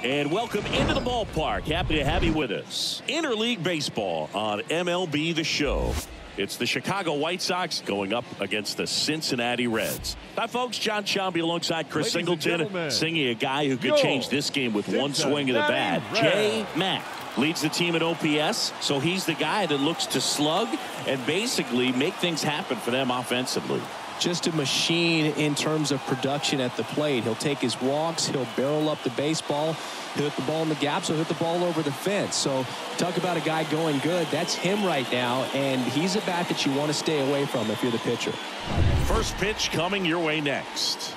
And welcome into the ballpark. Happy to have you with us. Interleague baseball on MLB The Show. It's the Chicago White Sox going up against the Cincinnati Reds. Hi, folks. John Sciambi alongside Chris Singleton, singing a guy who could change this game with one swing of the bat. Jay Mack leads the team at OPS, so he's the guy that looks to slug and basically make things happen for them offensively. Just a machine in terms of production at the plate. He'll take his walks. He'll barrel up the baseball. He'll hit the ball in the gaps. He'll hit the ball over the fence. So talk about a guy going good. That's him right now, and he's a bat that you want to stay away from if you're the pitcher. First pitch coming your way next.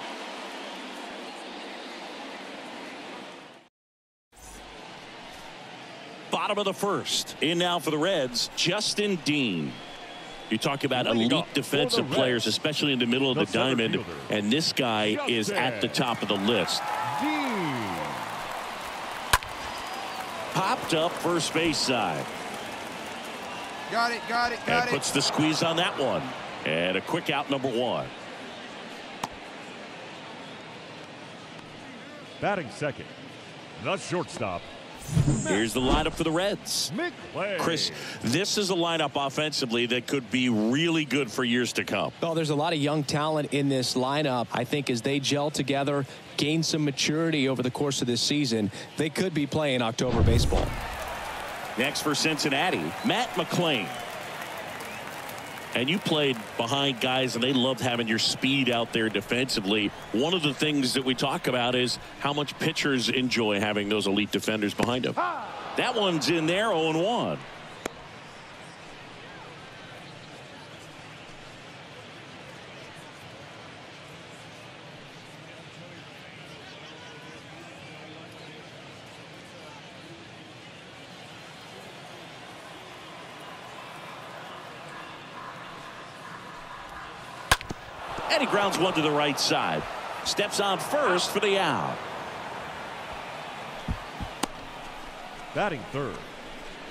Bottom of the first. In now for the Reds, Justin Dean. You talk about elite defensive players, especially in the middle of the diamond, and this guy is at the top of the list. Popped up first base side. Got it. And puts the squeeze on that one. And a quick out, number one. Batting second, the shortstop. Here's the lineup for the Reds. Chris, this is a lineup offensively that could be really good for years to come. Well, there's a lot of young talent in this lineup. I think as they gel together, gain some maturity over the course of this season, they could be playing October baseball. Next for Cincinnati, Matt McClain. And you played behind guys, and they loved having your speed out there defensively. One of the things that we talk about is how much pitchers enjoy having those elite defenders behind them. That one's in there, 0-1. And he grounds one to the right side. Steps on first for the out. Batting third,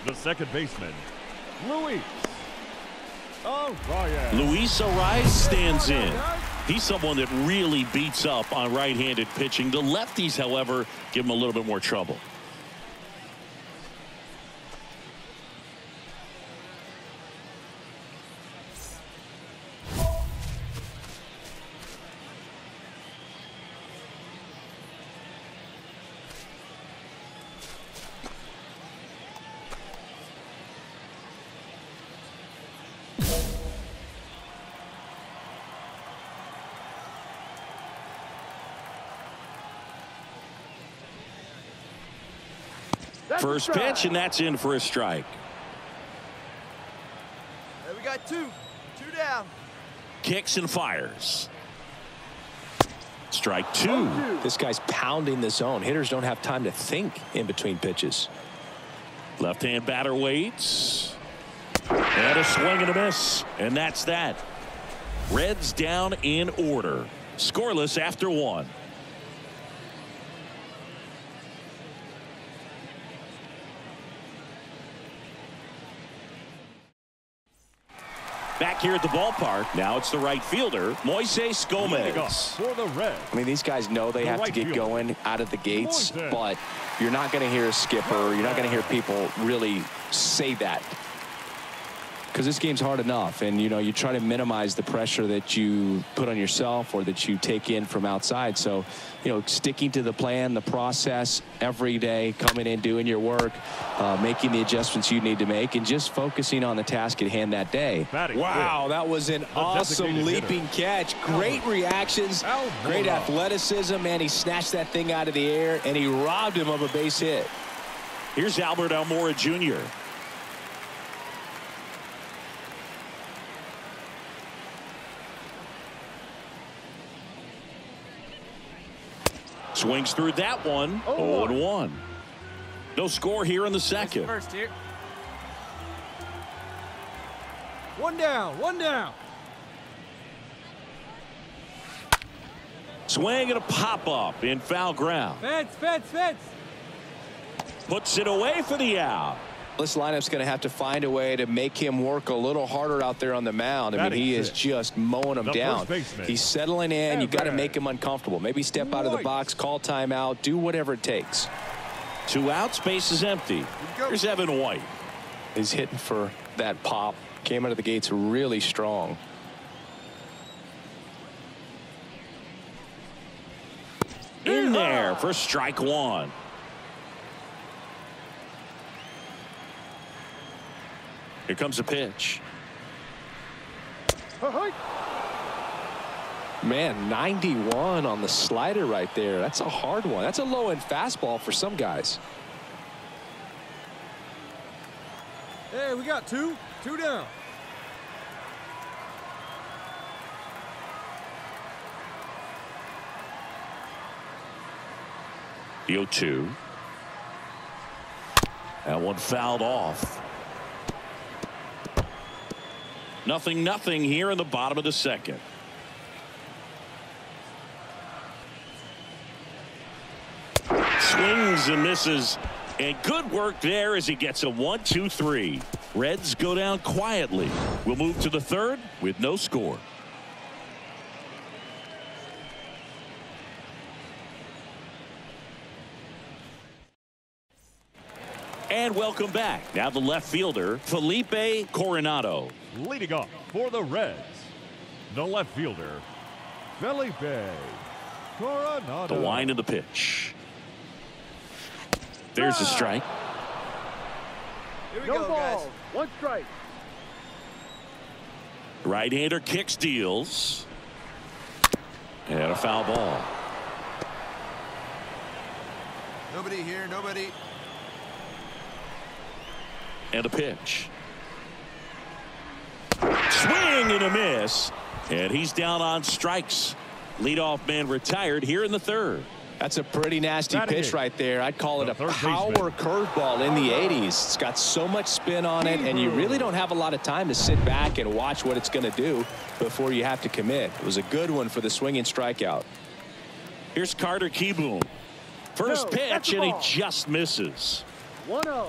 the second baseman, Luis Arias. Luis Arias stands in. He's someone that really beats up on right-handed pitching. The lefties, however, give him a little bit more trouble. First pitch, and that's in for a strike. There we got two down. Kicks and fires. Strike two. This guy's pounding the zone. Hitters don't have time to think in between pitches. Left-hand batter waits. And a swing and a miss. And that's that. Reds down in order. Scoreless after one. Back here at the ballpark. Now it's the right fielder, Moises Gomez. For the Reds. I mean, these guys know they have to get going out of the gates, but you're not going to hear a skipper. You're not going to hear people really say that, because this game's hard enough, and you try to minimize the pressure that you put on yourself or that you take in from outside. So sticking to the plan, the process every day, coming in, doing your work, making the adjustments you need to make, and just focusing on the task at hand that day. Wow, that was an awesome leaping catch. Great reactions, great athleticism, man. He snatched that thing out of the air and he robbed him of a base hit. Here's Albert Almora Jr. Swings through that one. 0-1. No score here in the second. First here. One down. Swing and a pop-up in foul ground. Fence. Puts it away for the out. This lineup's going to have to find a way to make him work a little harder out there on the mound. I mean, he is just mowing him down. He's settling in. You've got to make him uncomfortable. Maybe step out of the box, call timeout, do whatever it takes. 2 outs, base is empty. Here's Evan White. He's hitting for that pop. Came out of the gates really strong. In there for strike 1. Here comes a pitch. Man, 91 on the slider right there. That's a hard one. That's a low-end fastball for some guys. Hey, we got 2 down. The 0-2. That one fouled off. 0-0 here in the bottom of the second. Swings and misses. And good work there as he gets a 1-2-3. Reds go down quietly. We'll move to the third with no score. And welcome back. Now the left fielder, Felipe Coronado. Leading off for the Reds, the left fielder, Felipe Coronado. The wind of the pitch. There's a strike. Here we go, guys. 1 strike. Right-hander kicks, deals. And a foul ball. Nobody here, nobody. And a pitch. Swing and a miss. And he's down on strikes. Leadoff man retired here in the third. That's a pretty nasty pitch right there. I'd call it a power curveball in the 80s. It's got so much spin on it, and you really don't have a lot of time to sit back and watch what it's going to do before you have to commit. It was a good one for the swinging strikeout. Here's Carter Kieboom. First pitch, and he just misses. 1-0.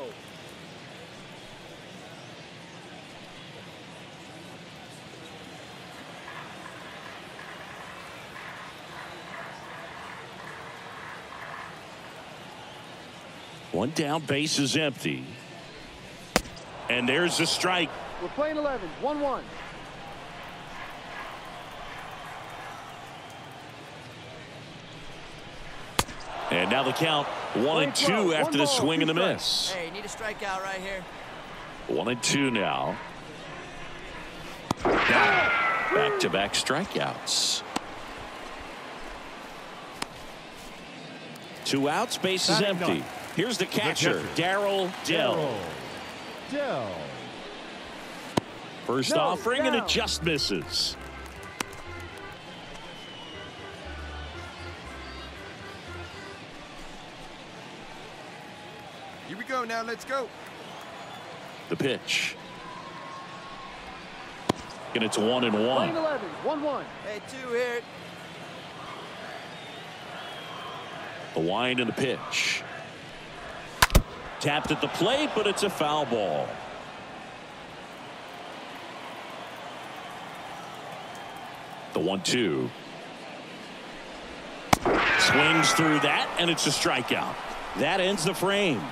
One down, base is empty. And there's the strike. We're playing 11. 1-1. And now the count 1-2 after the swing and the miss. Hey, you need a strikeout right here. 1-2 now. Back-to-back strikeouts. 2 outs, base is empty. Here's the catcher, Darryl Dell. First offering, and it just misses. Here we go now, let's go. The pitch. And it's 1-1. Playing 11. 1-1. Hey, 2 here. The wind and the pitch. Tapped at the plate, but it's a foul ball. The 1-2. Swings through that, and it's a strikeout. That ends the frame.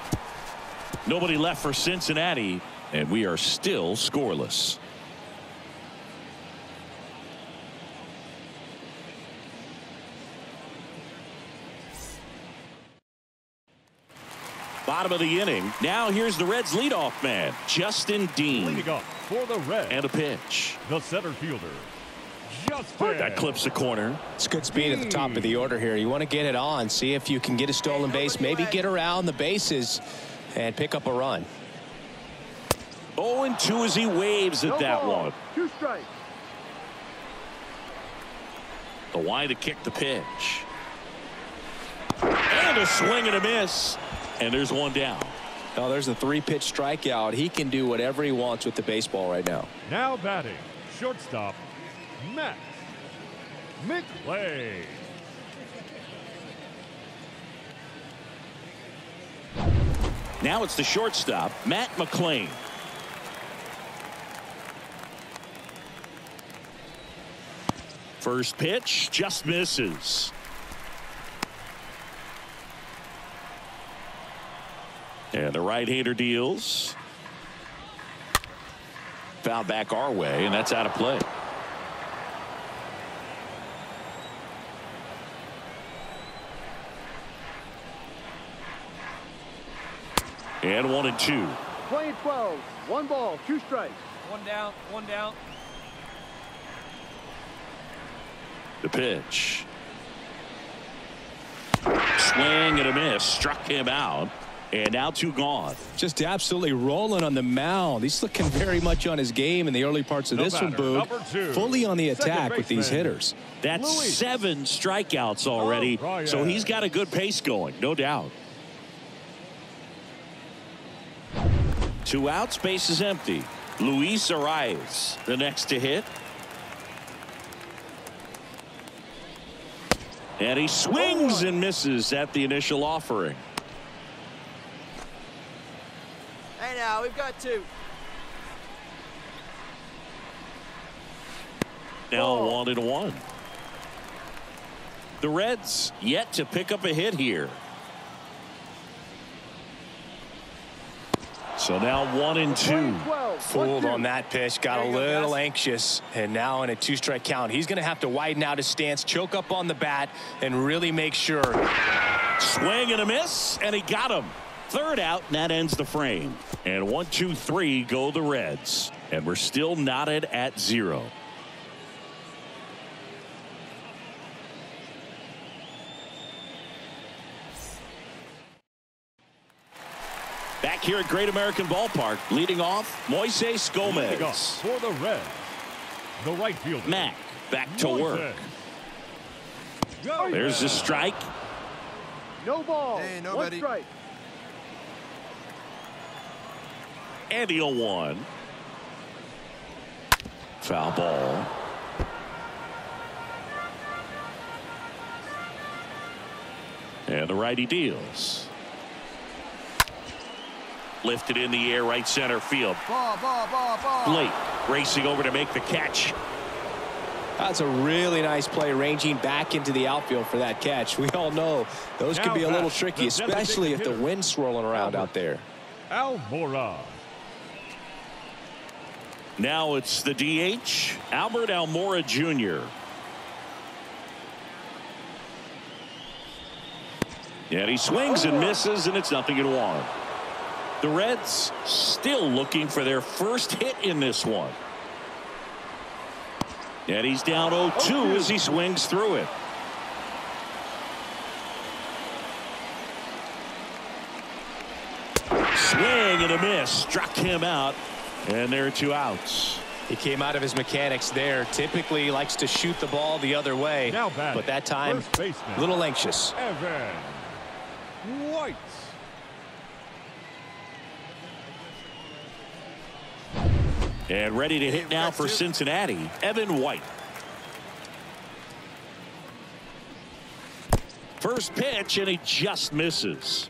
Nobody left for Cincinnati, and we are still scoreless. Bottom of the inning. Now here's the Reds leadoff man, Justin Dean. Leading off for the Reds. And a pitch. The center fielder, Justin. That clips the corner. It's good speed at the top of the order here. You want to get it on, see if you can get a stolen base, maybe get around the bases and pick up a run. 0-2 as he waves at that one. 2 strikes. The wind to kick the pitch. And a swing and a miss. And there's one down. Oh, there's a 3-pitch strikeout. He can do whatever he wants with the baseball right now. Now batting, shortstop, Matt McLean. Now it's the shortstop, Matt McLean. First pitch just misses. And the right-hander deals. Foul back our way, and that's out of play. And 1-2. Playing 12. 1 ball, 2 strikes. 1 down, 1 down. The pitch. Swing and a miss. Struck him out. And now 2 gone. Just absolutely rolling on the mound. He's looking very much on his game in the early parts of this one, Boog. Fully on the attack with these hitters. That's 7 strikeouts already. So he's got a good pace going, no doubt. 2 outs, base is empty. Luis Arias, the next to hit. And he swings and misses at the initial offering. Hey, now we've got 2. Now 1-1. The Reds yet to pick up a hit here. So now 1-2. Fooled on that pitch, got a little anxious, and now in a 2-strike count, he's going to have to widen out his stance, choke up on the bat, and really make sure. Swing and a miss, and he got him. 3rd out, and that ends the frame. And 1, 2, 3 go the Reds, and we're still knotted at 0. Back here at Great American Ballpark, leading off, Moises Gomez. For the Reds, the right fielder. Mack back to work. There's the strike. No ball. Hey, 1 strike. And the 0-1. Foul ball. And the righty deals. Lifted in the air, right center field. Ball. Blake racing over to make the catch. That's a really nice play, ranging back into the outfield for that catch. We all know those can be a little tricky, especially if the wind's swirling around out there. Almora. Now it's the DH, Albert Almora Jr. And he swings and misses, and it's 0-1. The Reds still looking for their first hit in this one. And he's down 0-2 as he swings through it. Swing and a miss. Struck him out. And there are 2 outs. He came out of his mechanics there. Typically likes to shoot the ball the other way. But that time, a little anxious. Evan White. And ready to hit now for Cincinnati, Evan White. First pitch, and he just misses.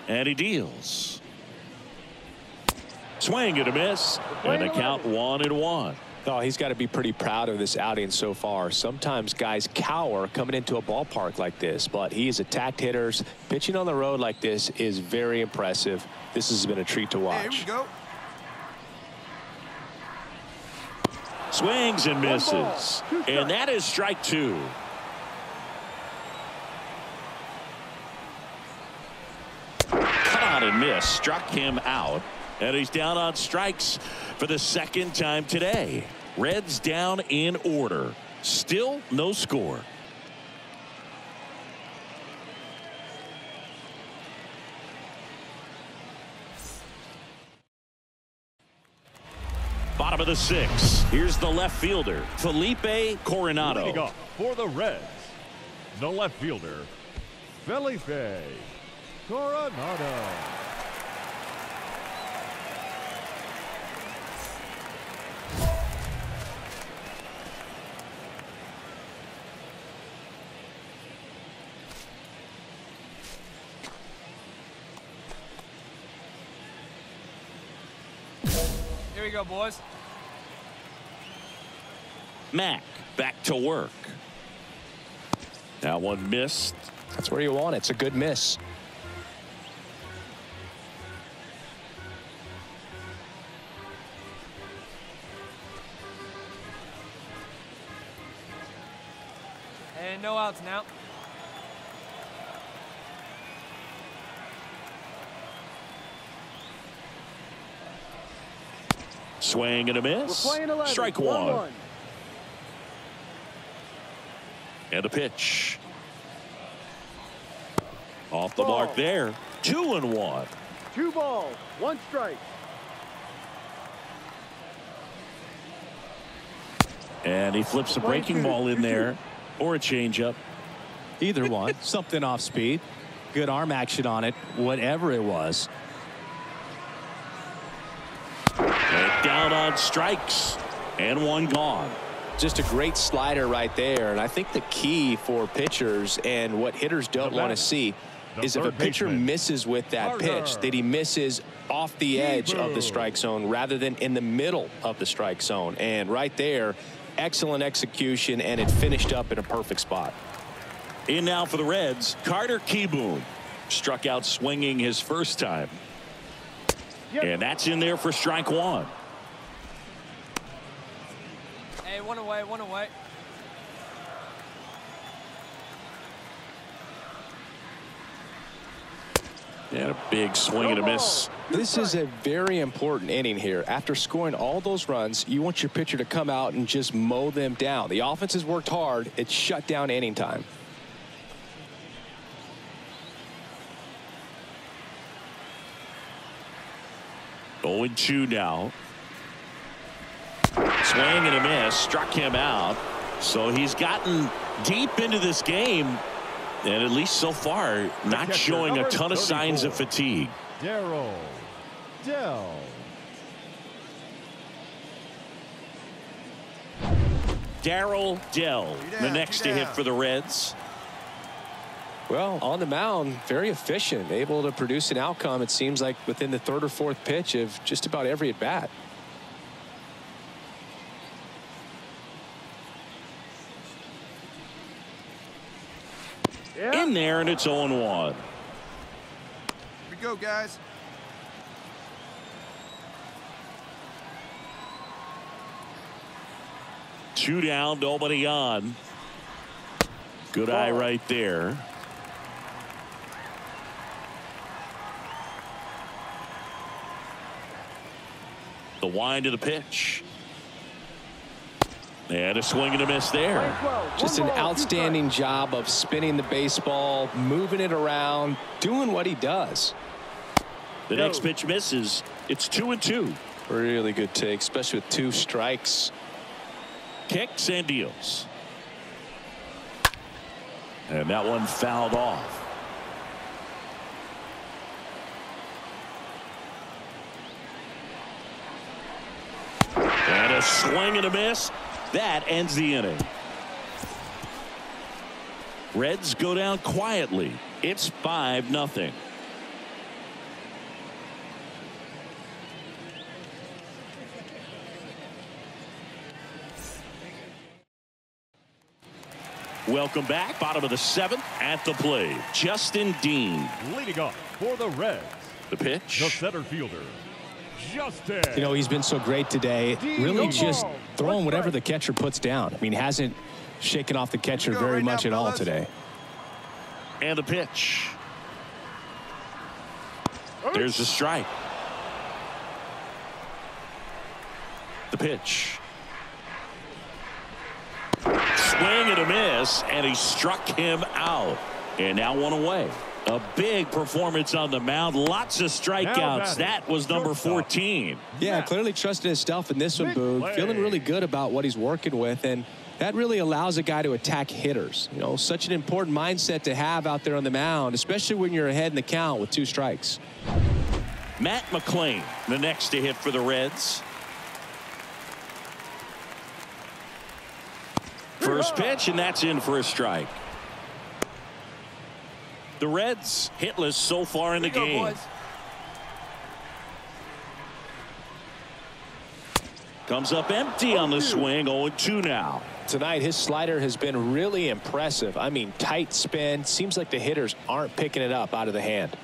And he deals. Swing and a miss, and the count 1-1. Oh, he's got to be pretty proud of this outing so far. Sometimes guys cower coming into a ballpark like this, but he has attacked hitters. Pitching on the road like this is very impressive. This has been a treat to watch. Here we go. Swings and misses, and that is strike 2. Cut out and miss, struck him out, and he's down on strikes for the 2nd time today. Reds down in order. Still no score. Bottom of the 6th. Here's the left fielder, Felipe Coronado. Leading off for the Reds, the left fielder, Felipe Coronado. Here we go, boys. Mack back to work. That one missed. That's where you want it. It's a good miss. And no outs now. Swing and a miss. We're playing 11. Strike 1. And a pitch. Off the mark there. 2-1. 2 balls, 1 strike. And he flips a breaking ball in there, or a changeup. Either one. Something off speed. Good arm action on it, whatever it was. And down on strikes. And 1 gone. Just a great slider right there. And I think the key for pitchers and what hitters don't want to see is if a pitcher misses with that pitch, that he misses off the edge of the strike zone rather than in the middle of the strike zone. And right there, excellent execution, and it finished up in a perfect spot. In now for the Reds, Carter Kieboom. Struck out swinging his first time. And that's in there for strike 1. Hey, 1 away, 1 away. And a big swing and a miss. This is a very important inning here. After scoring all those runs, you want your pitcher to come out and just mow them down. The offense has worked hard. It's shut down inning time. Going 2 now. Swing and a miss. Struck him out. So he's gotten deep into this game. And at least so far, not showing a ton of signs of fatigue. Darryl Dell. Darryl Dell, the next to hit for the Reds. Well, on the mound, very efficient, able to produce an outcome, it seems like, within the 3rd or 4th pitch of just about every at bat. In there, and it's 0-1. Here we go, guys. Two down, nobody on. Good eye right there. The wind of the pitch. And a swing and a miss there. Just an outstanding job of spinning the baseball, moving it around, doing what he does. The next pitch misses. It's 2-2. Really good take, especially with 2 strikes. Kicks and deals. And that one fouled off. And a swing and a miss. That ends the inning. Reds go down quietly. It's 5-0. Welcome back. Bottom of the 7th at the plate. Justin Dean. Leading off for the Reds. The pitch. The center fielder, Justin. You know, he's been so great today. Really just throwing whatever the catcher puts down. I mean, hasn't shaken off the catcher very much at all today. And the pitch. There's the strike. The pitch. Swing and a miss, and he struck him out. And now 1 away. A big performance on the mound. Lots of strikeouts. That was number 14. Yeah, clearly trusting his stuff in this one, Boog. Feeling really good about what he's working with, and that really allows a guy to attack hitters. You know, such an important mindset to have out there on the mound, especially when you're ahead in the count with 2 strikes. Matt McClain, the next to hit for the Reds. First pitch, and that's in for a strike. The Reds hitless so far in the game. Comes up empty on the swing. 0-2 now. tonight his slider has been really impressive. I mean, tight spin. Seems like the hitters aren't picking it up out of the hand.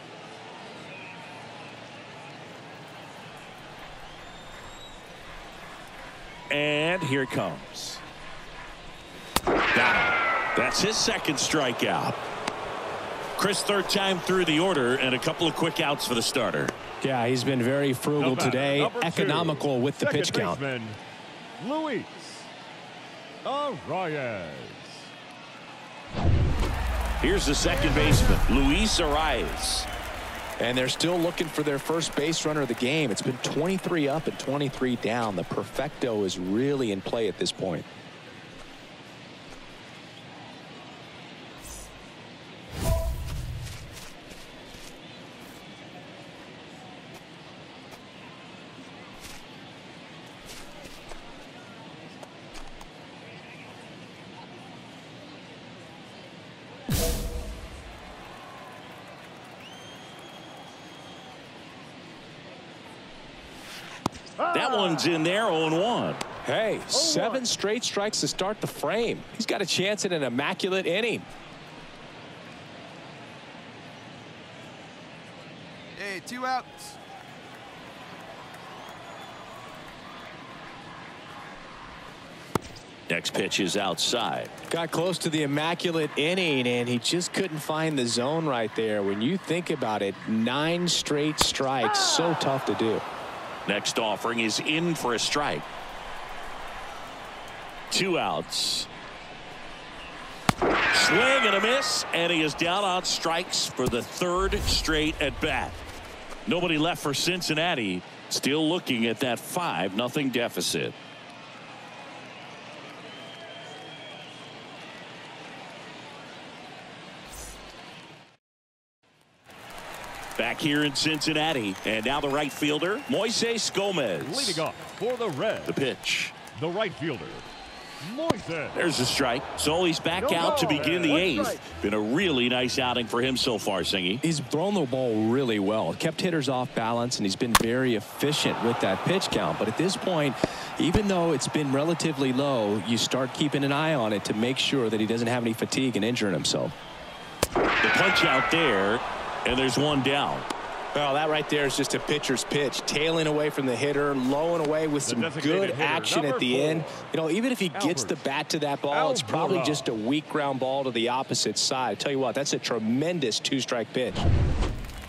And here it comes. Got him. That's his second strikeout. Chris, third time through the order and a couple of quick outs for the starter. Yeah, he's been very frugal today, economical with the pitch count. Luis Arias. Here's the second baseman, Luis Arias. And they're still looking for their first base runner of the game. It's been 23 up and 23 down. The perfecto is really in play at this point. That one's in there, 0-1. Hey, 7 straight strikes to start the frame. He's got a chance at an immaculate inning. Hey, 2 outs. Next pitch is outside. Got close to the immaculate inning, and he just couldn't find the zone right there. When you think about it, 9 straight strikes, so tough to do. Next offering is in for a strike. 2 outs. Swing and a miss, and he is down on strikes for the 3rd straight at bat. Nobody left for Cincinnati. Still looking at that 5-0 deficit. Back here in Cincinnati, and now the right fielder, Moises Gomez. Leading off for the Reds, The pitch. the right fielder, Moises. There's a strike. So he's back out to begin the 8th. Been a really nice outing for him so far, Singy. He's thrown the ball really well. Kept hitters off balance, and he's been very efficient with that pitch count. But at this point, even though it's been relatively low, you start keeping an eye on it to make sure that he doesn't have any fatigue and injuring himself. The punch out there, and there's one down. Well, that right there is just a pitcher's pitch, tailing away from the hitter, low and away with some good action at the end. You know, even if he gets the bat to that ball, it's probably just a weak ground ball to the opposite side. I tell you what, that's a tremendous 2-strike pitch.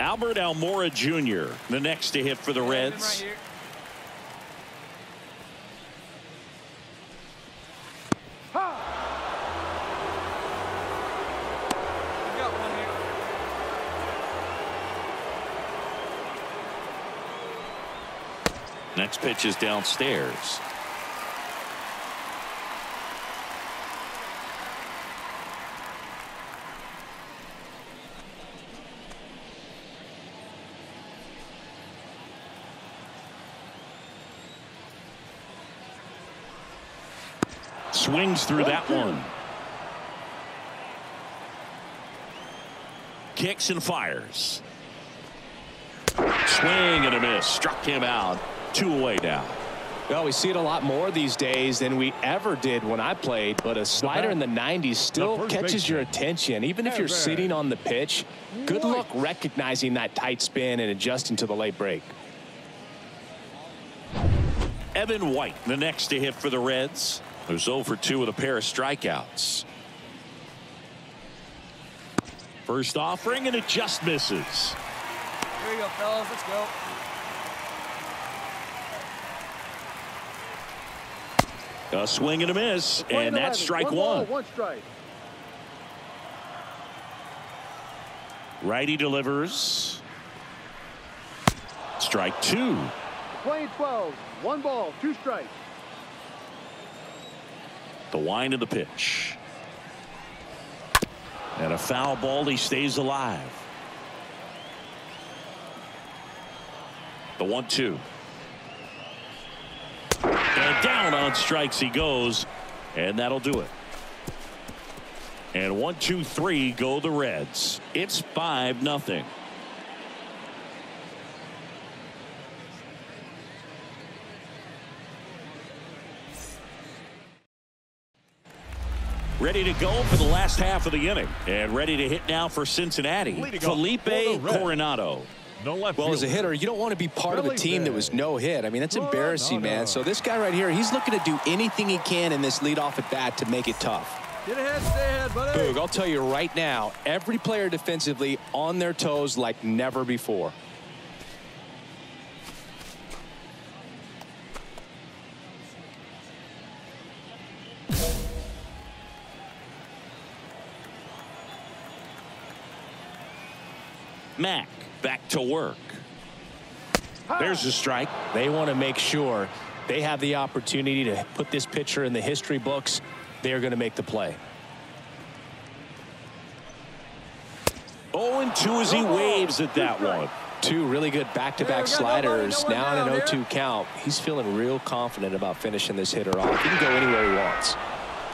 Albert Almora Jr., the next to hit for the Reds. Next pitch is downstairs. Swings through that one. Kicks and fires. Swing and a miss. Struck him out. 2 away now. Well, we see it a lot more these days than we ever did when I played, but a slider in the 90s still catches your attention. Even if you're sitting on the pitch, good luck recognizing that tight spin and adjusting to the late break. Evan White, the next to hit for the Reds. Who's 0 for 2 with a pair of strikeouts. First offering, and it just misses. Here you go, fellas. Let's go. A swing and a miss, and that's strike 1. 1 strike. Righty delivers. Strike 2. Playing 12. 1 ball, 2 strikes. The wind of the pitch. And a foul ball. He stays alive. The 1-2. And down on strikes he goes, and that'll do it. And 1, 2, 3 go the Reds. It's 5-0. Ready to go for the last half of the inning. And ready to hit now for Cincinnati. Felipe Coronado. Well, as a hitter, you don't want to be part of a team that was no hit. I mean, that's embarrassing, man. So this guy right here, he's looking to do anything he can in this leadoff at bat to make it tough. Get ahead, stay ahead, buddy. Boog, I'll tell you right now, every player defensively on their toes like never before. Mack back to work. There's a strike. They want to make sure they have the opportunity to put this pitcher in the history books. They're going to make the play. 0-2 as he waves at that one. Two really good back-to-back sliders. Now in an 0-2 count. He's feeling real confident about finishing this hitter off. He can go anywhere he wants.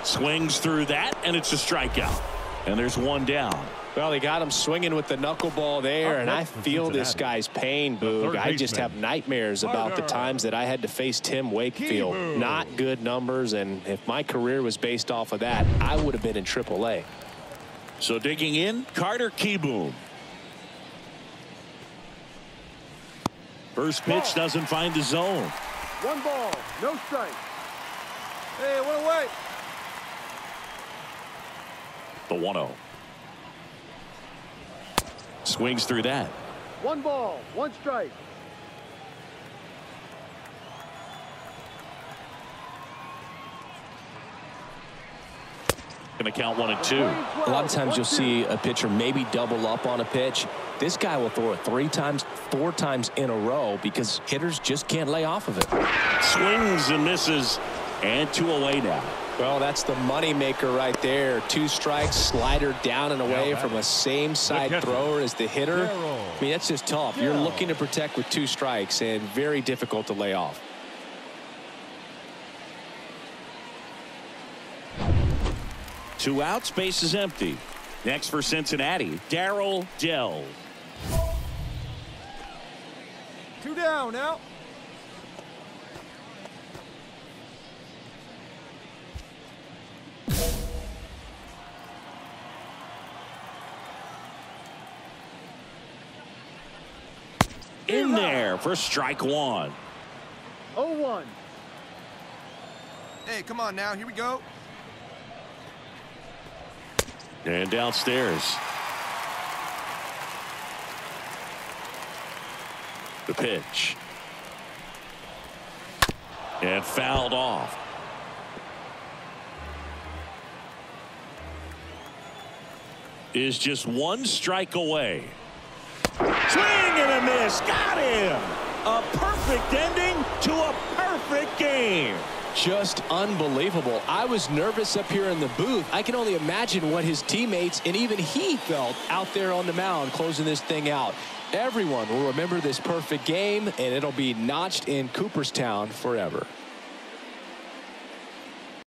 Swings through that, and it's a strikeout. And there's one down. Well, they got him swinging with the knuckleball there, and I feel this guy's pain, Boog. I just have nightmares about the times that I had to face Tim Wakefield. Not good numbers, and if my career was based off of that, I would have been in AAA. So digging in, Carter Kieboom. First pitch doesn't find the zone. 1 ball, no strike. Hey, one away. The 1-0. Swings through that. 1 ball, 1 strike. Going to count 1 and 2. A lot of times you'll see a pitcher maybe double up on a pitch. This guy will throw it 3 times, 4 times in a row because hitters just can't lay off of it. Swings and misses, and 2 away now. Well, that's the money maker right there. 2 strikes, slider down and away from a same side thrower as the hitter. I mean, that's just tough. You're looking to protect with 2 strikes and very difficult to lay off. Two outs, base is empty. Next for Cincinnati, Darryl Dell. 2 down now. In there for strike 1. 0-1. Hey, come on now. Here we go. And downstairs. The pitch. And fouled off. Is just 1 strike away. Swing and a miss. Got him. A perfect ending to a perfect game. Just unbelievable. I was nervous up here in the booth. I can only imagine what his teammates and even he felt out there on the mound closing this thing out. Everyone will remember this perfect game, and it'll be notched in Cooperstown forever.